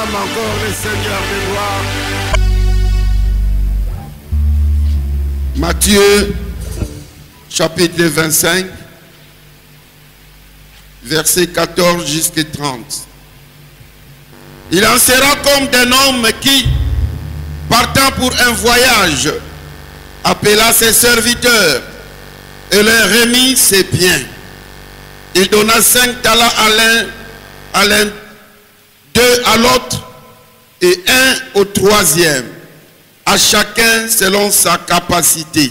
acclame encore le Seigneur de gloire. Matthieu, chapitre 25, versets 14 jusqu'à 30. Il en sera comme d'un homme qui, partant pour un voyage, appela ses serviteurs et leur remit ses biens. Il donna 5 talents à l'un, 2 à l'autre et 1 au troisième, à chacun selon sa capacité.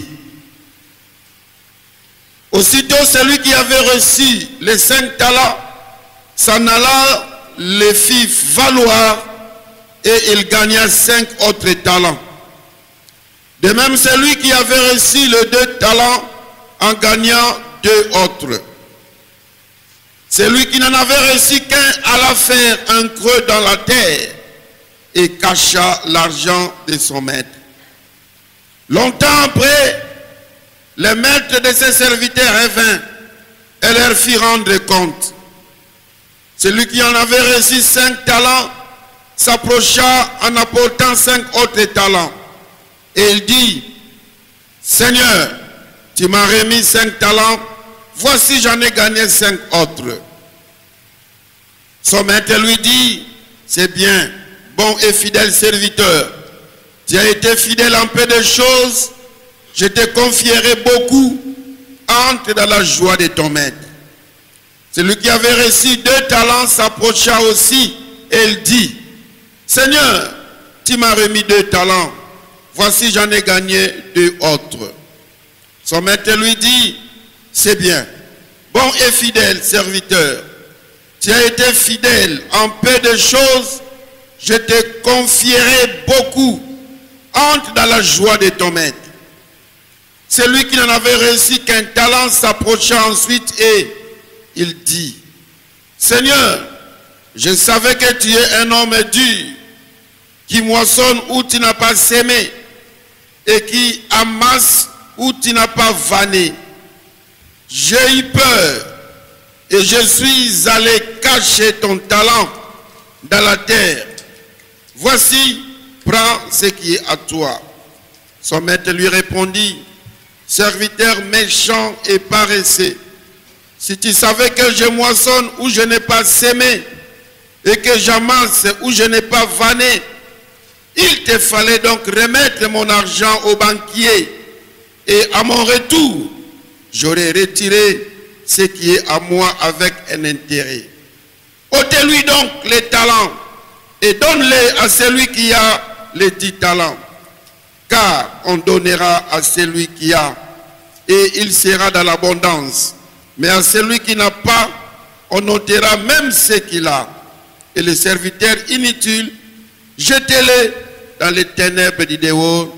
Aussitôt celui qui avait reçu les 5 talents s'en alla, les fit valoir et il gagna 5 autres talents. De même celui qui avait reçu les 2 talents en gagnant 2 autres. Celui qui n'en avait reçu qu'un alla faire un creux dans la terre et cacha l'argent de son maître. Longtemps après, le maître de ses serviteurs revint et leur fit rendre compte. Celui qui en avait reçu 5 talents s'approcha en apportant 5 autres talents. Et il dit, Seigneur, tu m'as remis 5 talents, voici j'en ai gagné 5 autres. Son maître lui dit, c'est bien, bon et fidèle serviteur. Tu as été fidèle en peu de choses, je te confierai beaucoup, entre dans la joie de ton maître. Celui qui avait reçu 2 talents s'approcha aussi et il dit, Seigneur, tu m'as remis 2 talents, voici j'en ai gagné 2 autres. Son maître lui dit, c'est bien, bon et fidèle serviteur, tu as été fidèle en peu de choses, je te confierai beaucoup, entre dans la joie de ton maître. Celui qui n'en avait reçu qu'un talent s'approcha ensuite et il dit, Seigneur, je savais que tu es un homme dur, qui moissonne où tu n'as pas sémé, et qui amasse où tu n'as pas vanné. J'ai eu peur, et je suis allé cacher ton talent dans la terre. Voici, prends ce qui est à toi. Son maître lui répondit, serviteur méchant et paresseux, si tu savais que je moissonne où je n'ai pas sémé et que j'amasse où je n'ai pas vanné, il te fallait donc remettre mon argent au banquier et à mon retour, j'aurais retiré ce qui est à moi avec un intérêt. Ôtez-lui donc les talents et donne-les à celui qui a les 10 talents, car on donnera à celui qui a et il sera dans l'abondance. Mais à celui qui n'a pas, on ôtera même ce qu'il a. Et les serviteurs inutiles, jetez-les dans les ténèbres du dehors,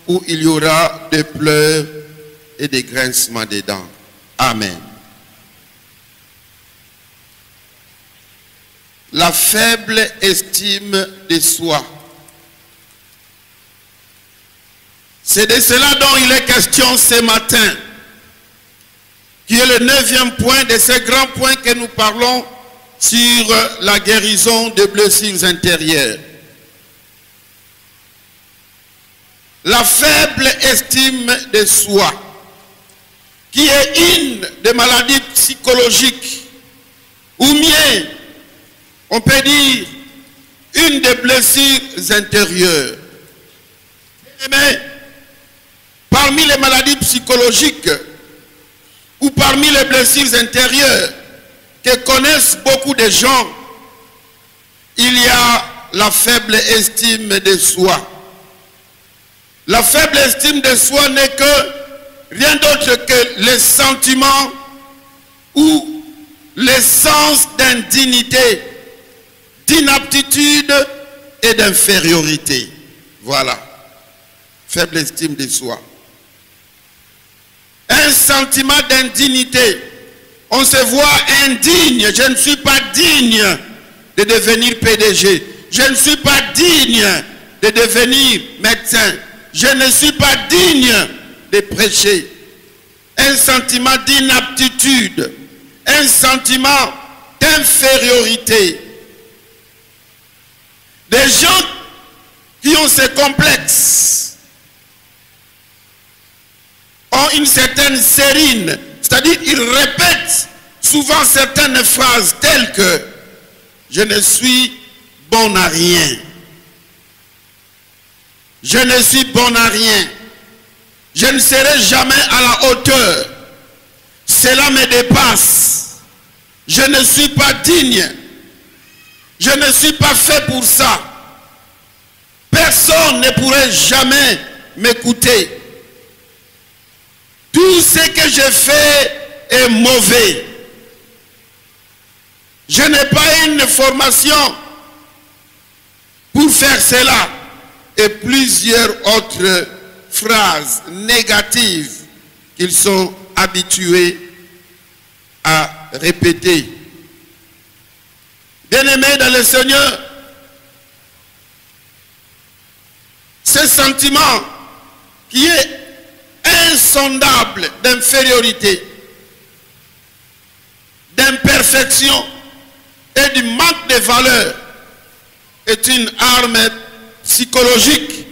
où il y aura des pleurs et des grincements des dents. Amen. La faible estime de soi. C'est de cela dont il est question ce matin, qui est le 9e point de ce grand point que nous parlons sur la guérison des blessures intérieures. La faible estime de soi, qui est une des maladies psychologiques, ou mieux, on peut dire, une des blessures intérieures. Mais parmi les maladies psychologiques, ou parmi les blessures intérieures que connaissent beaucoup de gens, il y a la faible estime de soi. La faible estime de soi n'est que rien d'autre que les sentiments ou les sens d'indignité, d'inaptitude et d'infériorité. Voilà. Faible estime de soi. Un sentiment d'indignité. On se voit indigne. Je ne suis pas digne de devenir PDG. Je ne suis pas digne de devenir médecin. Je ne suis pas digne de prêcher. Un sentiment d'inaptitude. Un sentiment d'infériorité. Des gens qui ont ces complexes ont une certaine sérine, c'est-à-dire ils répètent souvent certaines phrases telles que « je ne suis bon à rien ». Je ne suis bon à rien. Je ne serai jamais à la hauteur. Cela me dépasse. Je ne suis pas digne. Je ne suis pas fait pour ça. Personne ne pourrait jamais m'écouter. Tout ce que je fais est mauvais. Je n'ai pas une formation pour faire cela. Et plusieurs autres phrases négatives qu'ils sont habitués à répéter. Bien-aimés dans le Seigneur, ce sentiment qui est insondable d'infériorité, d'imperfection et du manque de valeur est une arme psychologique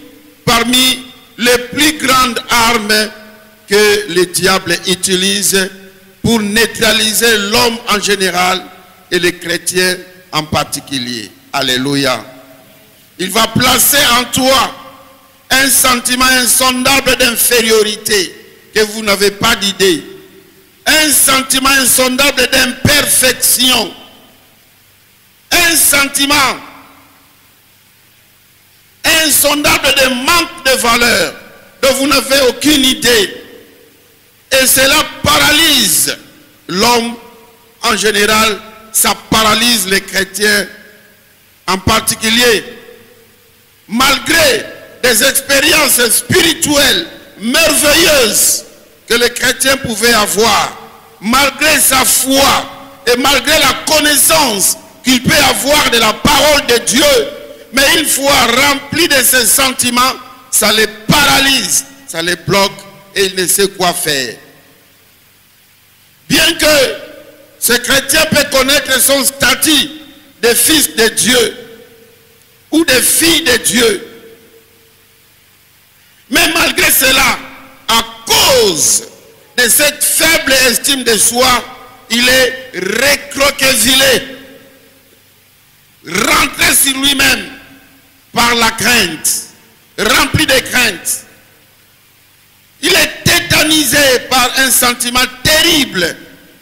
parmi les plus grandes armes que le diable utilise pour neutraliser l'homme en général et les chrétiens en particulier. Alléluia. Il va placer en toi un sentiment insondable d'infériorité que vous n'avez pas d'idée. Un sentiment insondable d'imperfection. Un sentiment insondable de manque de valeur dont vous n'avez aucune idée. Et cela paralyse l'homme en général, ça paralyse les chrétiens en particulier. Malgré des expériences spirituelles merveilleuses que les chrétiens pouvaient avoir, malgré sa foi et malgré la connaissance qu'il peut avoir de la parole de Dieu, mais une fois rempli de ces sentiments, ça les paralyse, ça les bloque et il ne sait quoi faire. Bien que ce chrétien peut connaître son statut de fils de Dieu ou de fille de Dieu, mais malgré cela, à cause de cette faible estime de soi, il est recroquevillé, rentré sur lui-même par la crainte, rempli de crainte. Il est tétanisé par un sentiment terrible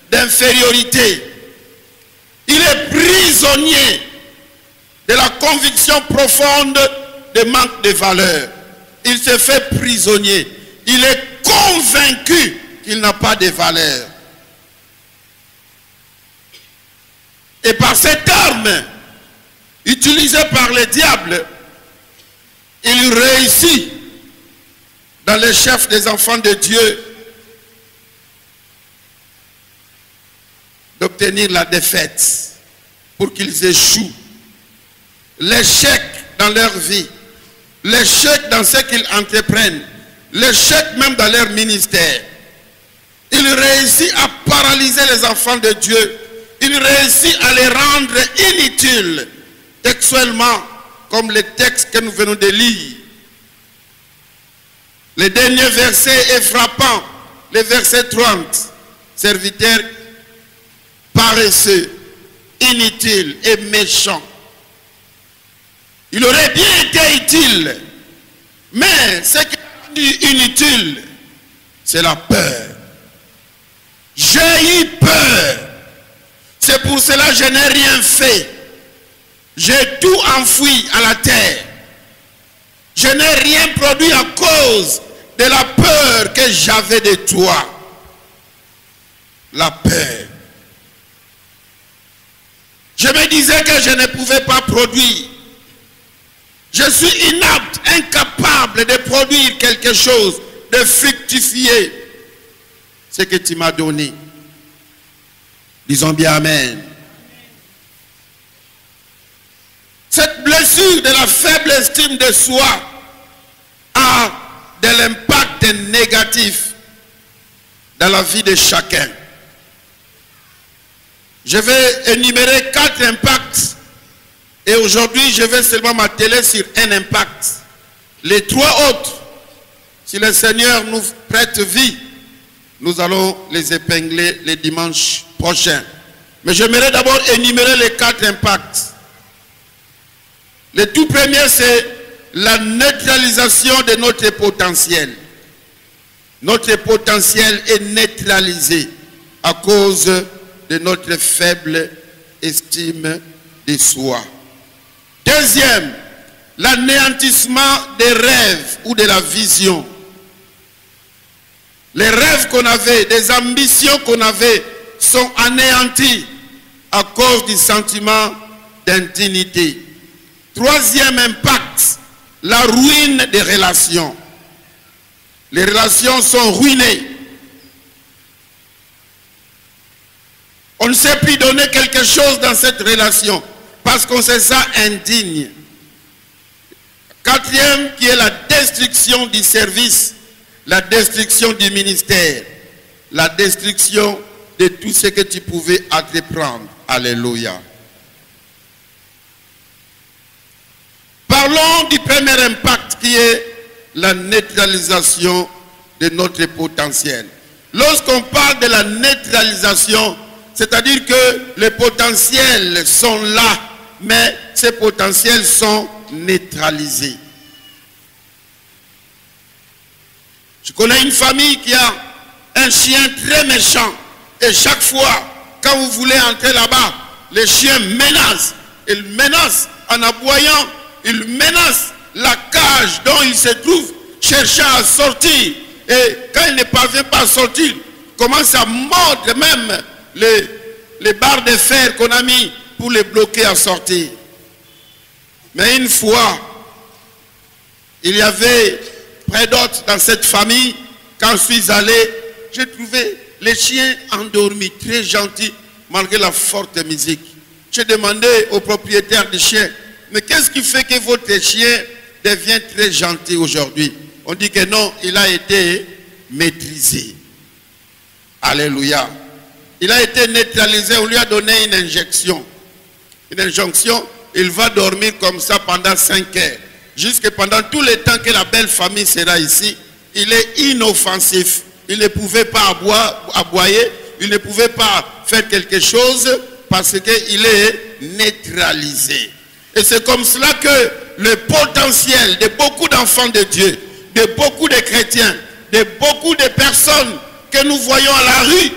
d'infériorité. Il est prisonnier de la conviction profonde de manque de valeur. Il se fait prisonnier. Il est convaincu qu'il n'a pas de valeur. Et par cette arme utilisée par le diable, il réussit dans les chefs des enfants de Dieu d'obtenir la défaite pour qu'ils échouent. L'échec dans leur vie, l'échec dans ce qu'ils entreprennent, l'échec même dans leur ministère. Il réussit à paralyser les enfants de Dieu. Il réussit à les rendre inutiles textuellement, comme le texte que nous venons de lire. Le dernier verset est frappant, le verset 30. Serviteur paresseux, inutile et méchant. Il aurait bien été utile, mais ce qui est rendu inutile, c'est la peur. J'ai eu peur. C'est pour cela que je n'ai rien fait. J'ai tout enfoui à la terre. Je n'ai rien produit à cause de la peur que j'avais de toi. La peur. Je me disais que je ne pouvais pas produire. Je suis inapte, incapable de produire quelque chose, de fructifier ce que tu m'as donné. Disons bien Amen. Cette blessure de la faible estime de soi a de l'impact négatif dans la vie de chacun. Je vais énumérer 4 impacts Et aujourd'hui, je vais seulement m'atteler sur un impact. Les trois autres, si le Seigneur nous prête vie, nous allons les épingler les dimanches prochains. Mais j'aimerais d'abord énumérer les 4 impacts. Le tout premier, c'est la neutralisation de notre potentiel. Notre potentiel est neutralisé à cause de notre faible estime de soi. Deuxième, l'anéantissement des rêves ou de la vision. Les rêves qu'on avait, des ambitions qu'on avait sont anéantis à cause du sentiment d'indignité. Troisième impact, la ruine des relations. Les relations sont ruinées. On ne sait plus donner quelque chose dans cette relation parce qu'on se sent indigne. Quatrième, qui est la destruction du service, la destruction du ministère, la destruction de tout ce que tu pouvais entreprendre. Alléluia. Parlons du premier impact qui est la neutralisation de notre potentiel. Lorsqu'on parle de la neutralisation, c'est-à-dire que les potentiels sont là, mais ces potentiels sont neutralisés. Je connais une famille qui a un chien très méchant. Et chaque fois, quand vous voulez entrer là-bas, le chien menace. Il menace en aboyant. Il menace la cage dont il se trouve, cherchant à sortir. Et quand il ne parvient pas à sortir, il commence à mordre même les barres de fer qu'on a mis pour les bloquer à sortir. Mais une fois, il y avait près d'autres dans cette famille. Quand je suis allé, j'ai trouvé les chiens endormis, très gentils, malgré la forte musique. J'ai demandé au propriétaire du chien, mais qu'est-ce qui fait que votre chien devient très gentil aujourd'hui? On dit que non, il a été maîtrisé. Alléluia. Il a été neutralisé, on lui a donné une injection. Une injonction, il va dormir comme ça pendant 5 heures. Jusque pendant tout le temps que la belle famille sera ici, il est inoffensif. Il ne pouvait pas aboyer, il ne pouvait pas faire quelque chose parce qu'il est neutralisé. Et c'est comme cela que le potentiel de beaucoup d'enfants de Dieu, de beaucoup de chrétiens, de beaucoup de personnes que nous voyons à la rue,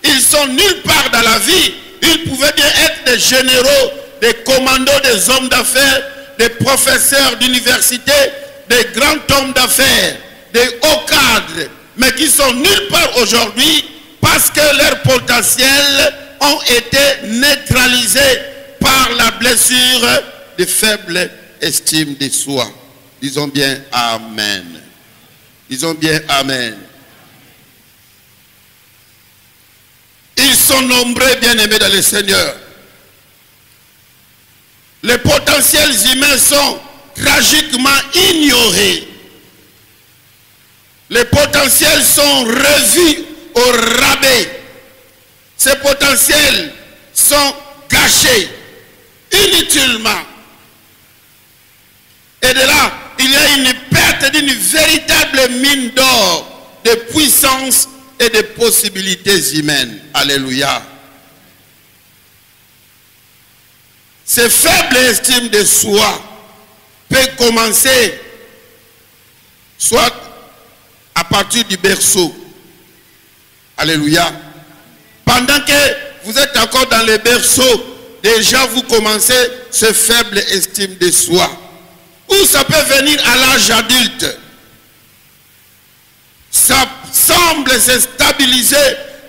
ils sont nulle part dans la vie. Ils pouvaient bien être des généraux, des commandos, des hommes d'affaires, des professeurs d'université, des grands hommes d'affaires, des hauts cadres, mais qui sont nulle part aujourd'hui parce que leurs potentiels ont été neutralisés par la blessure de faible estime de soi. Disons bien Amen. Disons bien Amen. Ils sont nombreux, bien-aimés dans le Seigneur. Les potentiels humains sont tragiquement ignorés. Les potentiels sont revus au rabais. Ces potentiels sont cachés inutilement. Et de là, il y a une perte d'une véritable mine d'or de puissance et de possibilités humaines. Alléluia. Cette faible estime de soi peut commencer soit à partir du berceau. Alléluia. Pendant que vous êtes encore dans le berceau, déjà vous commencez ce faible estime de soi. Ou ça peut venir à l'âge adulte. Ça semble se stabiliser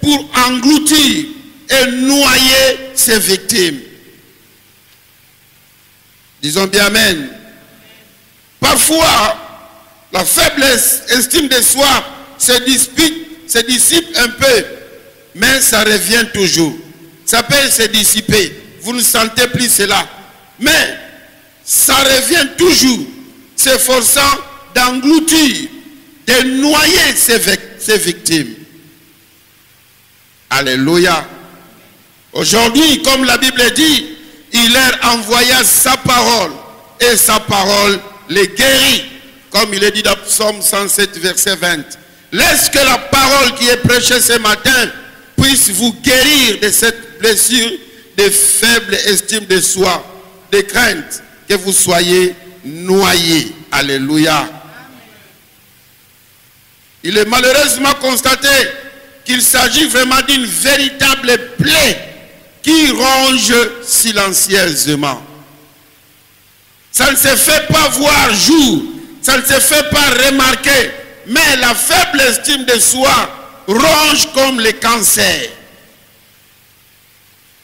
pour engloutir et noyer ses victimes. Disons bien Amen. Parfois, la faible estime de soi se dissipe un peu, mais ça revient toujours. Ça peut se dissiper. Vous ne sentez plus cela. Mais ça revient toujours, s'efforçant d'engloutir, de noyer ses victimes. Alléluia. Aujourd'hui, comme la Bible dit, il il leur envoya sa parole, et sa parole les guérit, comme il est dit dans Psaume 107, verset 20. Laisse que la parole qui est prêchée ce matin puisse vous guérir de cette blessure de faible estime de soi, de crainte, que vous soyez noyés. Alléluia. Il est malheureusement constaté qu'il s'agit vraiment d'une véritable plaie qui ronge silencieusement. Ça ne se fait pas voir jour, ça ne se fait pas remarquer, mais la faible estime de soi ronge comme le cancer.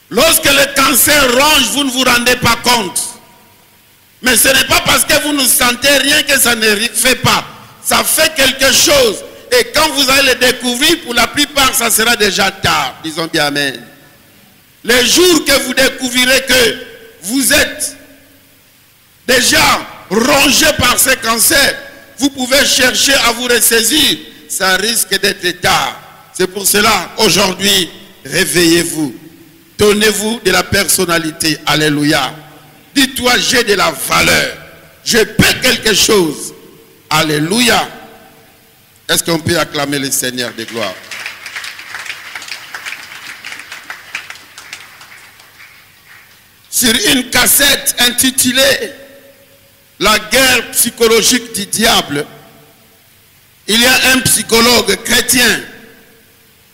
Lorsque le cancer ronge, vous ne vous rendez pas compte. Mais ce n'est pas parce que vous ne sentez rien que ça ne fait pas. Ça fait quelque chose. Et quand vous allez le découvrir, pour la plupart, ça sera déjà tard. Disons bien amen. Le jour que vous découvrirez que vous êtes déjà rongé par ce cancer, vous pouvez chercher à vous ressaisir. Ça risque d'être tard. C'est pour cela, aujourd'hui, réveillez-vous. Donnez-vous de la personnalité. Alléluia. Dis-toi, j'ai de la valeur. Je peux quelque chose. Alléluia. Est-ce qu'on peut acclamer le Seigneur de gloire? Sur une cassette intitulée « La guerre psychologique du diable », il y a un psychologue chrétien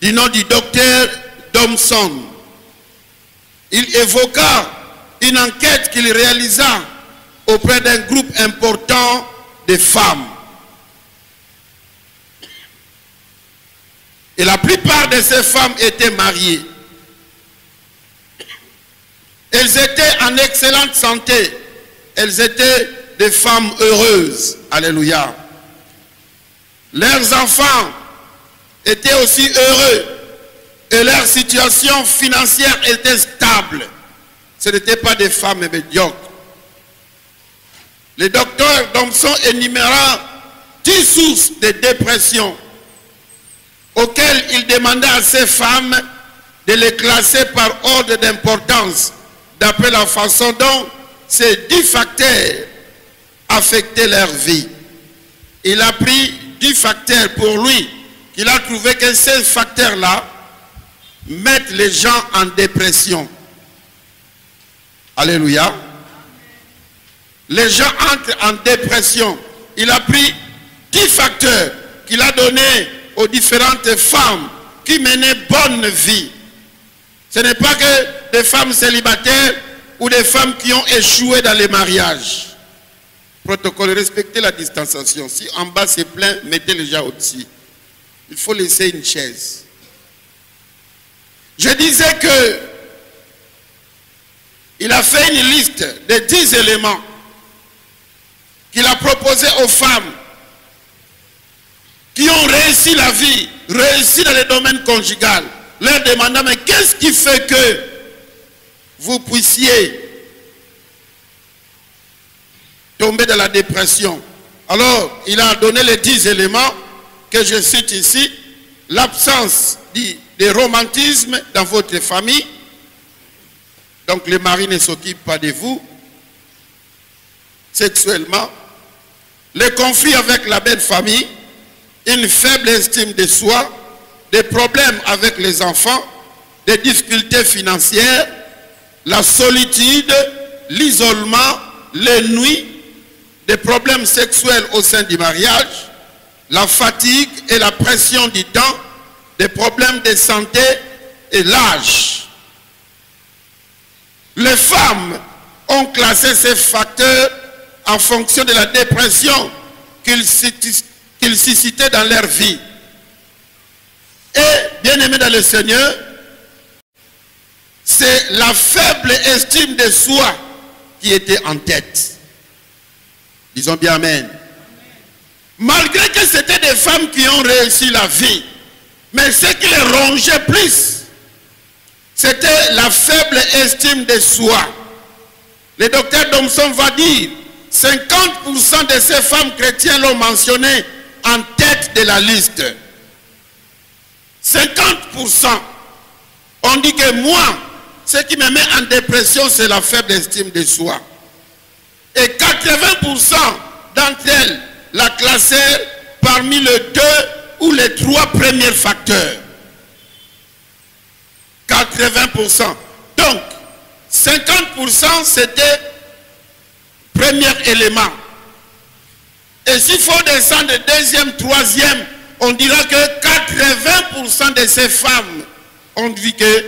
du nom du docteur Thompson. Il évoqua une enquête qu'il réalisa auprès d'un groupe important de femmes. Et la plupart de ces femmes étaient mariées. Elles étaient en excellente santé. Elles étaient des femmes heureuses. Alléluia. Leurs enfants étaient aussi heureux. Et leur situation financière était stable. Ce n'étaient pas des femmes médiocres. Le docteur Thompson énuméra 10 sources de dépression auxquelles il demanda à ces femmes de les classer par ordre d'importance d'après la façon dont ces 10 facteurs affectaient leur vie. Il a pris 10 facteurs pour lui, qu'il a trouvé que ces facteurs-là mettent les gens en dépression. Alléluia. Les gens entrent en dépression. Il a pris 10 facteurs qu'il a donnés aux différentes femmes qui menaient bonne vie. Ce n'est pas que des femmes célibataires ou des femmes qui ont échoué dans les mariages. Protocole, respectez la distanciation. Si en bas c'est plein, mettez les gens au-dessus. Il faut laisser une chaise. Je disais que il a fait une liste de 10 éléments qu'il a proposé aux femmes qui ont réussi la vie, réussi dans le domaine conjugal, leur demandant, mais qu'est-ce qui fait que vous puissiez tomber dans la dépression? Alors, il a donné les 10 éléments que je cite ici. L'absence de romantisme dans votre famille. Donc, les maris ne s'occupent pas de vous sexuellement. Les conflits avec la belle famille. Une faible estime de soi. Des problèmes avec les enfants. Des difficultés financières. La solitude. L'isolement. Les nuits. Des problèmes sexuels au sein du mariage. La fatigue et la pression du temps. Des problèmes de santé et l'âge. Les femmes ont classé ces facteurs en fonction de la dépression qu'ils suscitaient dans leur vie. Et, bien aimés dans le Seigneur, c'est la faible estime de soi qui était en tête. Disons bien amen. Malgré que c'était des femmes qui ont réussi la vie, mais ce qui les rongeait plus, c'était la faible estime de soi. Le docteur Thompson va dire, 50% de ces femmes chrétiennes l'ont mentionné en tête de la liste. 50%. On dit que moi, ce qui me met en dépression, c'est la faible estime de soi. Et 80% d'entre elles la classèrent parmi les 2 ou les 3 premiers facteurs. 80%. Donc, 50% c'était premier élément. Et s'il faut descendre deuxième, troisième, on dira que 80% de ces femmes ont dit que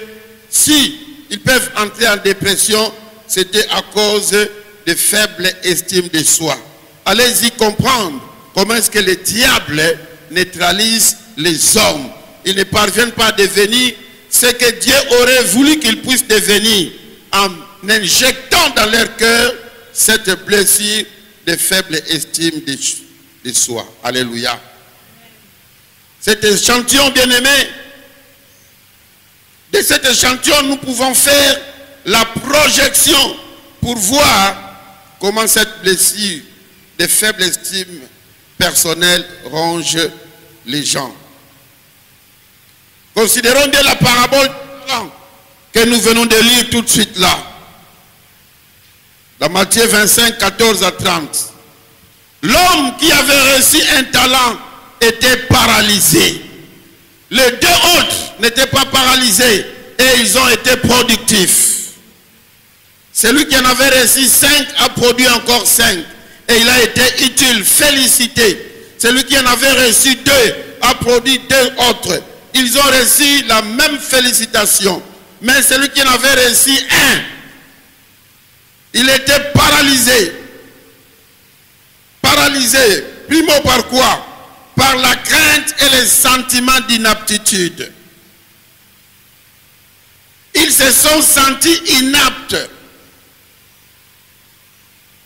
si ils peuvent entrer en dépression, c'était à cause de faible estime de soi. Allez-y comprendre comment est-ce que le diable neutralise les hommes. Ils ne parviennent pas à devenir ce que Dieu aurait voulu qu'ils puissent devenir en injectant dans leur cœur cette blessure de faible estime de soi. Alléluia. Cet échantillon bien-aimé, de cet échantillon, nous pouvons faire la projection pour voir comment cette blessure de faible estime personnelle ronge les gens. Considérons bien la parabole que nous venons de lire tout de suite là. Dans Matthieu 25, 14 à 30. L'homme qui avait reçu un talent était paralysé. Les 2 autres n'étaient pas paralysés et ils ont été productifs. Celui qui en avait reçu 5 a produit encore 5 et il a été utile, félicité. Celui qui en avait reçu 2 a produit 2 autres. Ils ont reçu la même félicitation. Mais celui qui en avait reçu 1, il était paralysé. Paralysé. Primo par quoi? Par la crainte et les sentiments d'inaptitude. Ils se sont sentis inaptes.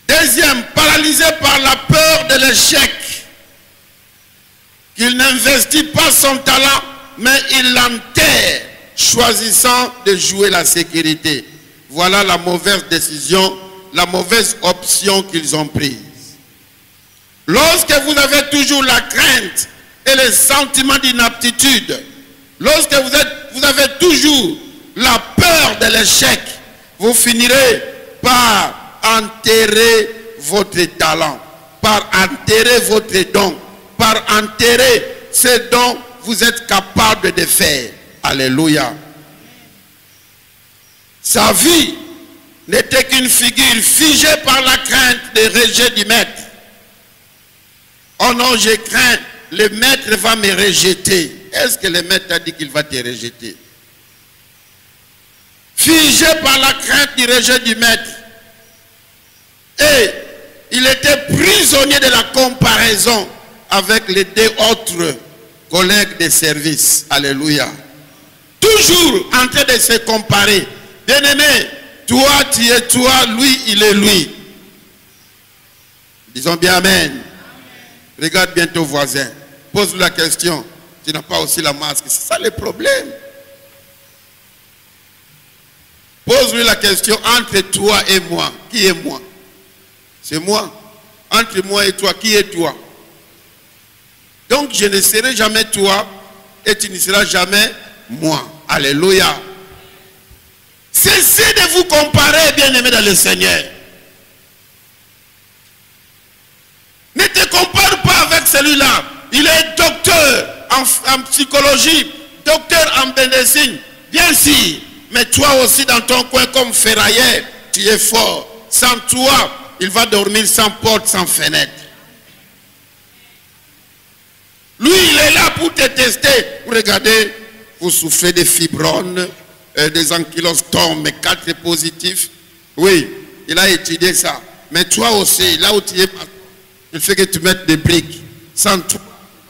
Deuxième, paralysé par la peur de l'échec. Qu'il n'investit pas son talent, mais il l'enterre, choisissant de jouer la sécurité. Voilà la mauvaise décision, la mauvaise option qu'ils ont prise. Lorsque vous avez toujours la crainte et les sentiments d'inaptitude, lorsque vous avez toujours la peur de l'échec, vous finirez par enterrer votre talent, par enterrer votre don, par enterrer ce dont vous êtes capable de faire. Alléluia. Sa vie n'était qu'une figure figée par la crainte des rejets du maître. Oh non, je crains, le maître va me rejeter. Est-ce que le maître a dit qu'il va te rejeter? Figé par la crainte du rejet du maître. Et il était prisonnier de la comparaison avec les 2 autres collègues de service. Alléluia. Toujours en train de se comparer. Bien-aimé, toi tu es toi, lui il est lui. Disons bien amen. Regarde bien ton voisin. Pose-lui la question. Tu n'as pas aussi la masque. C'est ça le problème. Pose-lui la question entre toi et moi. Qui est moi? C'est moi. Entre moi et toi, qui est toi? Donc je ne serai jamais toi et tu ne seras jamais moi. Alléluia. Cessez de vous comparer, bien-aimés dans le Seigneur. Ne te compare pas avec celui-là. Il est docteur en psychologie, docteur en médecine. Bien sûr. Mais toi aussi dans ton coin comme ferrailleur, tu es fort. Sans toi, il va dormir sans porte, sans fenêtre. Lui, il est là pour te tester. Vous regardez, vous souffrez des fibromes, des ankylostomes, 4 positifs. Oui, il a étudié ça. Mais toi aussi, là où tu es, il fait que tu mettes des briques. Sans toi,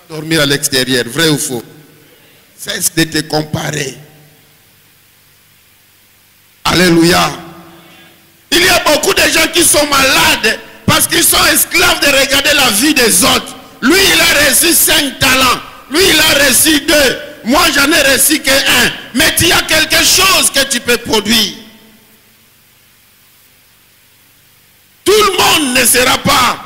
dormir à l'extérieur. Vrai ou faux? Cesse de te comparer. Alléluia. Il y a beaucoup de gens qui sont malades parce qu'ils sont esclaves de regarder la vie des autres. Lui, il a reçu 5 talents. Lui, il a reçu 2. Moi, j'en ai reçu que 1. Mais il y a quelque chose que tu peux produire. Tout le monde ne sera pas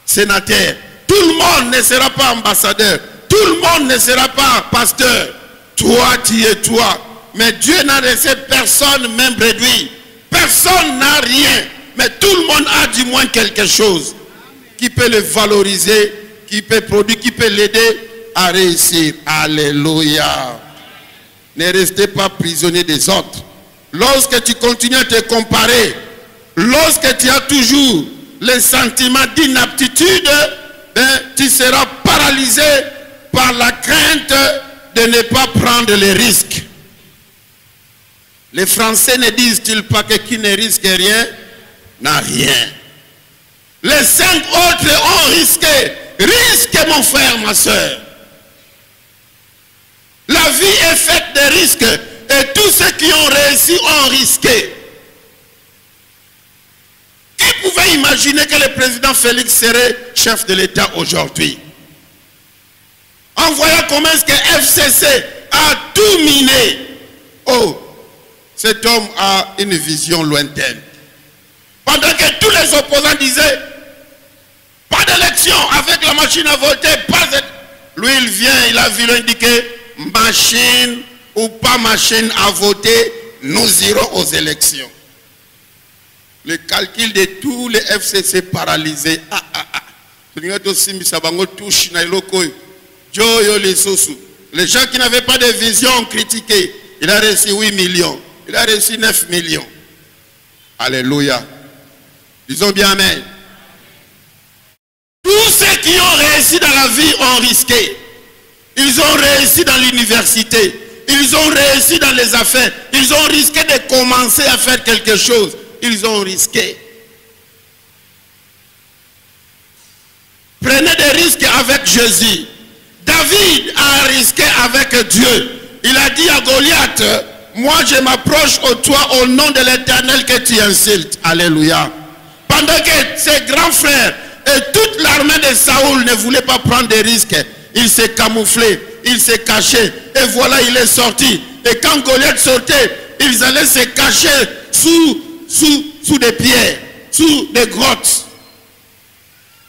sénateur. Tout le monde ne sera pas ambassadeur. Tout le monde ne sera pas pasteur. Toi, tu es toi. Mais Dieu n'a laissé personne même réduit. Personne n'a rien. Mais tout le monde a du moins quelque chose qui peut le valoriser, qui peut produire, qui peut l'aider à réussir. Alléluia. Ne restez pas prisonnier des autres. Lorsque tu continues à te comparer, lorsque tu as toujours le sentiment d'inaptitude, tu seras paralysé par la crainte de ne pas prendre les risques. Les Français ne disent-ils pas que qui ne risque rien n'a rien. Les 5 autres ont risqué. Risque, mon frère, ma soeur. La vie est faite de risques. Et tous ceux qui ont réussi ont risqué. Qui pouvait imaginer que le président Félix serait chef de l'État aujourd'hui? En voyant comment est-ce que FCC a tout miné. Oh, cet homme a une vision lointaine. Pendant que tous les opposants disaient, pas d'élection avec la machine à voter, pas de... Lui, il vient, il a vu l'indiquer, machine ou pas machine à voter, nous irons aux élections. Le calcul de tous les FCC paralysés. Les gens qui n'avaient pas de vision ont critiqué. Il a reçu 8 millions. Il a reçu 9 millions. Alléluia. Disons bien amen. Tous ceux qui ont réussi dans la vie ont risqué. Ils ont réussi dans l'université. Ils ont réussi dans les affaires. Ils ont risqué de commencer à faire quelque chose. Ils ont risqué. Prenez des risques avec Jésus. David a risqué avec Dieu. Il a dit à Goliath, moi je m'approche au toi au nom de l'Éternel que tu insultes. Alléluia. Pendant que ses grands frères et toute l'armée de Saoul ne voulaient pas prendre des risques, il s'est camouflé, il s'est caché. Et voilà, il est sorti. Et quand Goliath sortait, ils allaient se cacher sous des pierres, sous des grottes.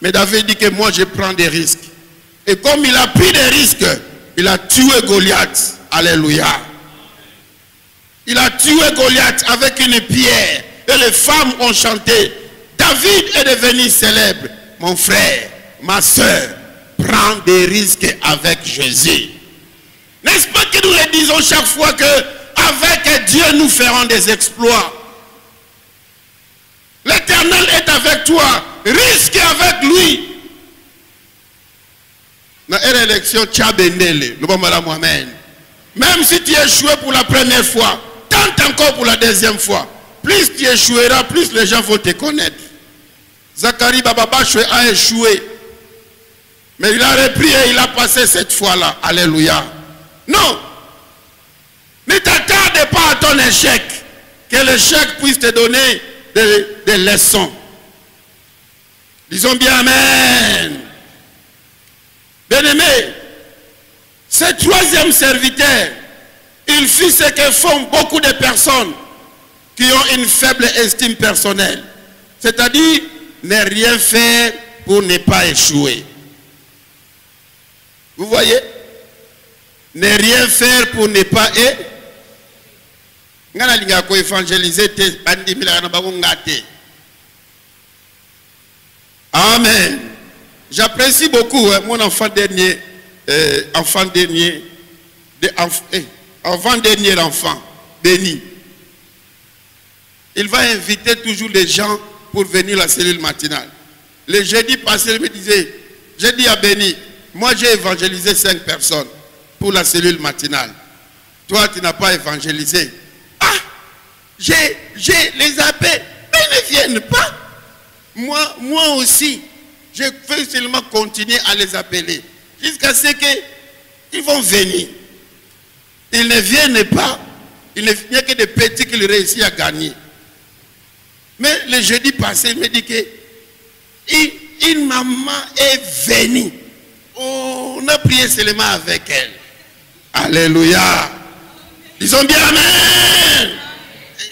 Mais David dit que moi je prends des risques. Et comme il a pris des risques, il a tué Goliath. Alléluia. Il a tué Goliath avec une pierre. Et les femmes ont chanté. David est devenu célèbre. Mon frère, ma soeur, prends des risques avec Jésus. N'est-ce pas que nous le disons chaque fois que avec Dieu nous ferons des exploits. L'Éternel est avec toi. Risque avec lui. Dans l'élection, tu as bénéle. Même si tu échoues pour la première fois, tente encore pour la deuxième fois. Plus tu échoueras, plus les gens vont te connaître. Zacharie Bababachoué a échoué. Mais il a repris et il a passé cette fois-là. Alléluia. Non. Ne t'attarde pas à ton échec. Que l'échec puisse te donner des leçons. Disons bien amen. Bien-aimé, ce troisième serviteur, il fit ce que font beaucoup de personnes qui ont une faible estime personnelle. C'est-à-dire, ne rien faire pour ne pas échouer. Vous voyez? Ne rien faire pour ne pas échouer. Amen. J'apprécie beaucoup mon enfant dernier, avant-dernier enfant, béni. Il va inviter toujours les gens pour venir à la cellule matinale. Le jeudi passé, il me disait, j'ai dit à Béni, moi j'ai évangélisé 5 personnes pour la cellule matinale. Toi, tu n'as pas évangélisé. Ah, j'ai les appels, mais ils ne viennent pas. Moi aussi, je veux seulement continuer à les appeler jusqu'à ce qu'ils vont venir. Ils ne viennent pas. Il n'y a que des petits qu'il réussit à gagner. Mais le jeudi passé, il me dit que une maman est venue. On a prié seulement avec elle. Alléluia. Ils ont bien amen.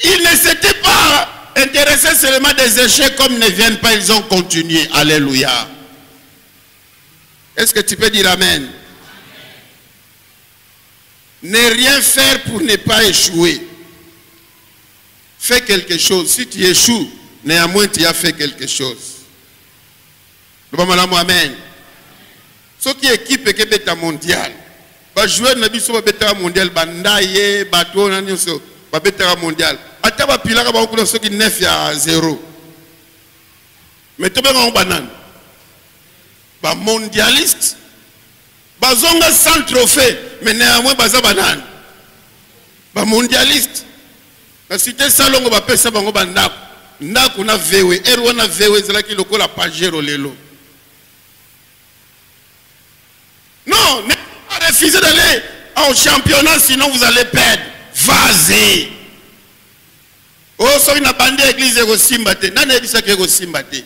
Ils ne s'étaient pas intéressés seulement des échecs comme ils ne viennent pas, ils ont continué. Alléluia. Est-ce que tu peux dire amen? Ne rien faire pour ne pas échouer. Fais quelque chose. Si tu échoues, néanmoins tu as fait quelque chose. Amen. Ce qui équipe qui est mondial. Les joueurs ne sont pas mondial. Bandaye, bateau, pas mondial. Attends, puis là, on a ceux qui 9 à 0. Mais tu as un banane. Ba mondialiste. Bazonga sans trophée. Mais néanmoins, baza banane. Ba mondialiste. La cité salon va passer ça bango bandako. Ndako na vewe. Erwa na vewe c'est là qui loko la pagero lelo. Non, ne pas refuser d'aller au championnat sinon vous allez perdre. Vas-y. Oh, so ina bande église ego simbate. Nana ebisa ke ego simbate.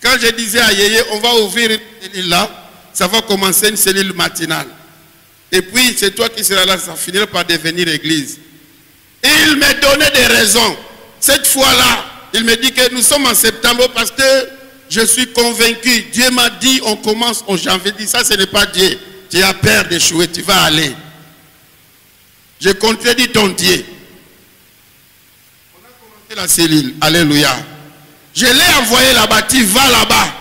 Quand je disais à Yeye, on va ouvrir une cellule là, ça va commencer une cellule matinale. Et puis, c'est toi qui seras là, ça finira par devenir église. Et il me donnait des raisons. Cette fois-là, il me dit que nous sommes en septembre parce que je suis convaincu. Dieu m'a dit, on commence en janvier. Dit, ça, ce n'est pas Dieu. Tu as peur d'échouer, tu vas aller. Je contredis ton Dieu. On a commencé la cellule. Alléluia. Je l'ai envoyé là-bas, tu vas là-bas.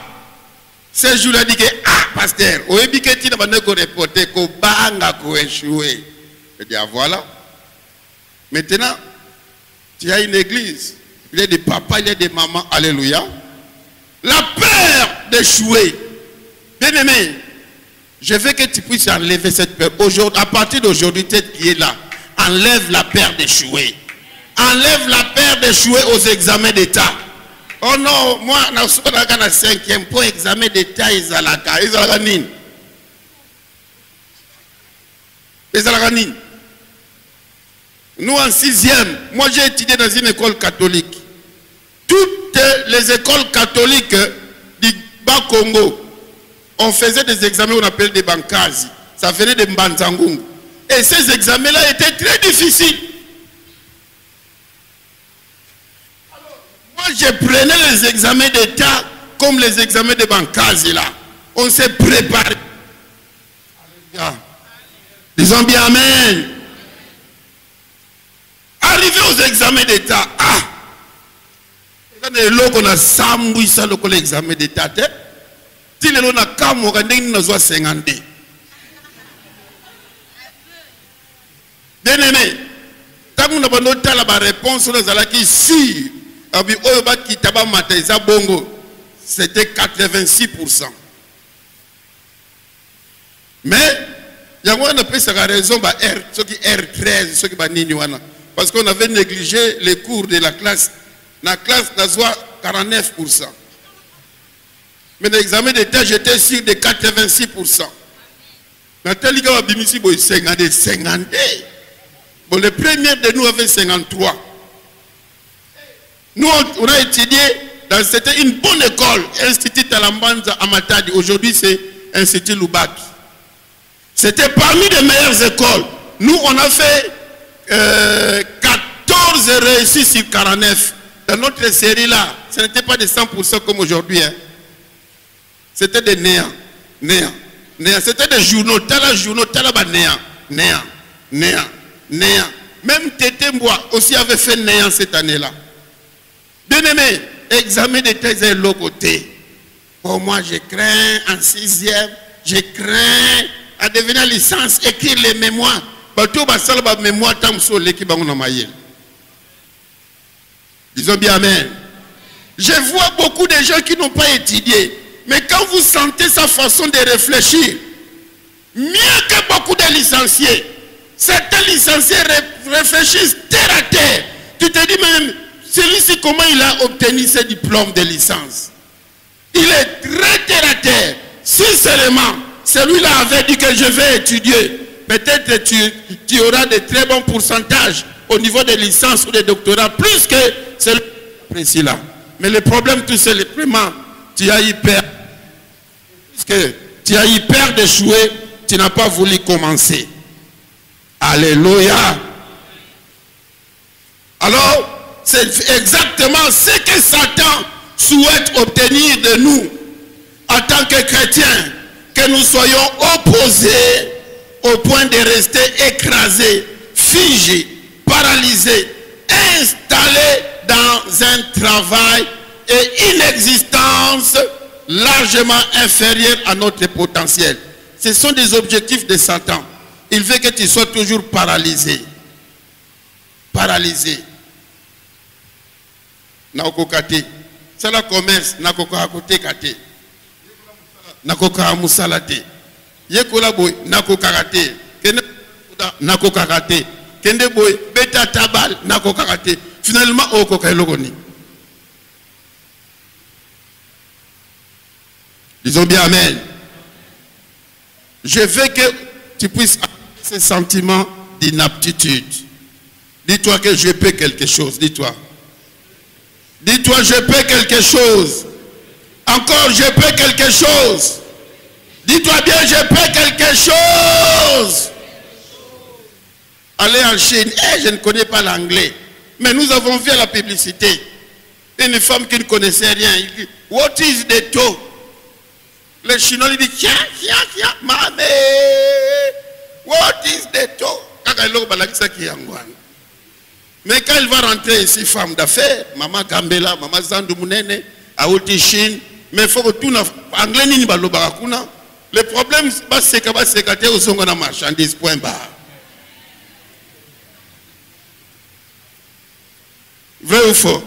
Ce jour-là, il dit que, ah, pasteur, au début que tu n'as pas reporté, que banga ko échoué. Je dis, ah, voilà. Maintenant, tu as une église. Il y a des papas, il y a des mamans. Alléluia. La peur d'échouer. Bien aimé, je veux que tu puisses enlever cette peur. À partir d'aujourd'hui, tête qui est là, enlève la peur d'échouer. Enlève la peur d'échouer aux examens d'État. Oh non, moi, je suis dans le 5e point examen d'État, Izalaka. Nous en 6e, moi j'ai étudié dans une école catholique. Toutes les écoles catholiques du Bas-Congo, on faisait des examens qu'on appelle des bankazi. Ça venait de Mbanzangungu. Et ces examens-là étaient très difficiles. Moi, je prenais les examens d'État comme les examens de bankazi là. On s'est préparé. Disons bien Amen. Arrivé aux examens d'État, ah! On a sambu ça le l'examen d'État. Si le na kamo kandeng na zwa 50. Bien aimé, tant qu'on a pas la réponse on a qui si abi oyoba kitaba mataiza bongo c'était 86%. Mais il y a une raison ba R, ce qui R13, ce qui ba nini wana. Parce qu'on avait négligé les cours de la classe. La classe n'a soit 49%. Mais l'examen d'État, j'étais sûr de 86%. Nathalie Gawabimisi, bon, 50. Bon, le premier de nous avait 53. Nous, on a étudié, c'était une bonne école, Institut Talambanza à Matadi. Aujourd'hui, c'est Institut Lubaki. C'était parmi les meilleures écoles. Nous, on a fait 14 réussis sur 49. Dans notre série là, ce n'était pas de 100% comme aujourd'hui. Hein. C'était des néants. Néants. Néants. C'était des journaux. Tala journaux, tala ba néant. Néant. Néant. Néant. Même Tété Mboua aussi avait fait néant cette année-là. Bien aimé, examen de thèse et l'autre côté. Pour moi, je crains en 6e, je crains à devenir licence, écrire les mémoires. Bateau basal ba mémoire tam so l'équipe on a maillé. Disons bien amen. Je vois beaucoup de gens qui n'ont pas étudié. Mais quand vous sentez sa façon de réfléchir, mieux que beaucoup de licenciés, certains licenciés réfléchissent terre à terre. Tu te dis même, celui-ci comment il a obtenu ce diplôme de licence? Il est très terre à terre. Si seulement celui-là avait dit que je vais étudier, peut-être tu auras de très bons pourcentages au niveau des licences ou des doctorats, plus que celui là. Mais le problème, tout simplement, tu as eu peur. Parce que tu as eu peur d'échouer, tu n'as pas voulu commencer. Alléluia. Alors, c'est exactement ce que Satan souhaite obtenir de nous en tant que chrétiens, que nous soyons opposés au point de rester écrasés, figés, paralysés, installés dans un travail et une existence largement inférieure à notre potentiel. Ce sont des objectifs de Satan. Il veut que tu sois toujours paralysé. Paralysé. Naokokate. C'est le commerce. Nakokakote kate. Nakokamusalate. Yekola boy. Nakokakate. Kende nakokakate. Kende boy. Beta tabal. Nakokakate. Finalement, okokailogoni. Disons bien amen. Je veux que tu puisses avoir ce sentiment d'inaptitude. Dis-toi que je peux quelque chose. Dis-toi. Dis-toi, je peux quelque chose. Encore, je peux quelque chose. Dis-toi bien, je peux quelque chose. Allez en Chine. Je ne connais pas l'anglais. Mais nous avons vu à la publicité une femme qui ne connaissait rien. Il dit, what is the toe? Le Chinois lui dit, tiens, mamé, what is the toe? Mais quand il va rentrer ici, femme d'affaires, maman Gambela, maman Zandou Mounene, à Chine, mais il faut que tout anglais ni balobarakuna. Le problème, c'est que c'est que tu as une marchandise, point barre. Vrai ou faux?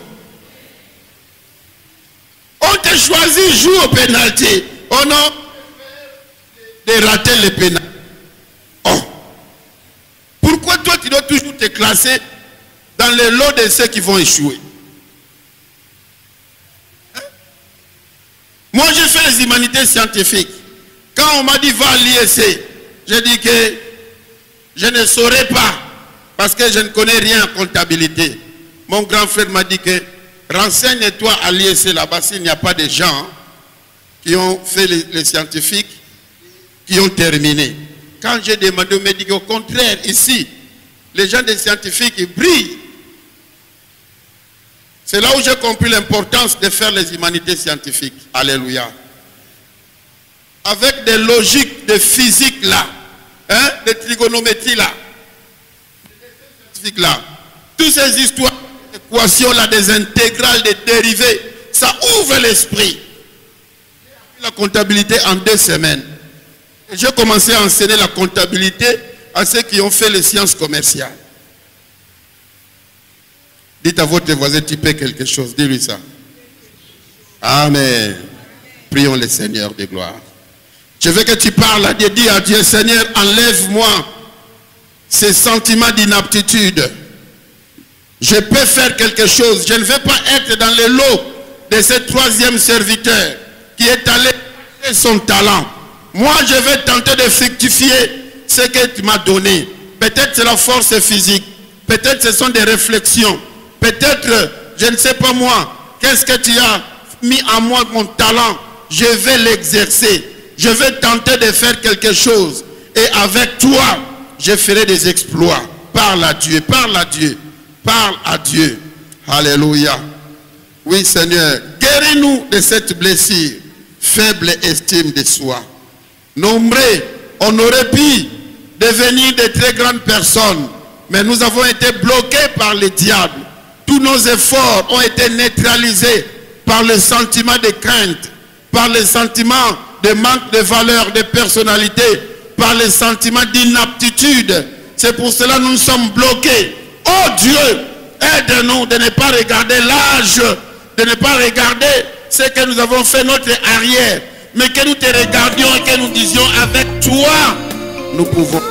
On te choisit jouer au pénalty. Oh non, de rater les pénals. Oh. Pourquoi toi tu dois toujours te classer dans le lot de ceux qui vont échouer? Hein? Moi j'ai fait les humanités scientifiques. Quand on m'a dit va à l'IEC, j'ai dit que je ne saurais pas parce que je ne connais rien en comptabilité. Mon grand frère m'a dit que renseigne-toi à l'IEC là-bas s'il n'y a pas de gens qui ont fait les scientifiques, qui ont terminé. Quand j'ai demandé, on m'a dit qu'au contraire, ici, les gens des scientifiques, ils brillent. C'est là où j'ai compris l'importance de faire les humanités scientifiques. Alléluia. Avec des logiques de physique là, hein, de trigonométrie là, là, toutes ces histoires, équations là, des intégrales, des dérivés, ça ouvre l'esprit. La comptabilité en 2 semaines. J'ai commencé à enseigner la comptabilité à ceux qui ont fait les sciences commerciales. Dites à votre voisin, tu peux quelque chose. Dis-lui ça. Amen. Prions le Seigneur de gloire. Je veux que tu parles à Dieu. Dis à Dieu, Seigneur, enlève-moi ces sentiments d'inaptitude. Je peux faire quelque chose. Je ne veux pas être dans le lot de ce 3e serviteur qui est allé chercher son talent. Moi, je vais tenter de fructifier ce que tu m'as donné. Peut-être c'est la force physique. Peut-être ce sont des réflexions. Peut-être, je ne sais pas moi, qu'est-ce que tu as mis en moi, mon talent. Je vais l'exercer. Je vais tenter de faire quelque chose. Et avec toi, je ferai des exploits. Parle à Dieu, parle à Dieu, parle à Dieu. Alléluia. Oui, Seigneur, guéris-nous de cette blessure. Faible estime de soi. Nombreux, on aurait pu devenir de très grandes personnes, mais nous avons été bloqués par le diable. Tous nos efforts ont été neutralisés par le sentiment de crainte, par le sentiment de manque de valeur, de personnalité, par le sentiment d'inaptitude. C'est pour cela que nous sommes bloqués. Oh Dieu, aide-nous de ne pas regarder l'âge, de ne pas regarder ce que nous avons fait notre arrière, mais que nous te regardions et que nous disions avec toi, nous pouvons.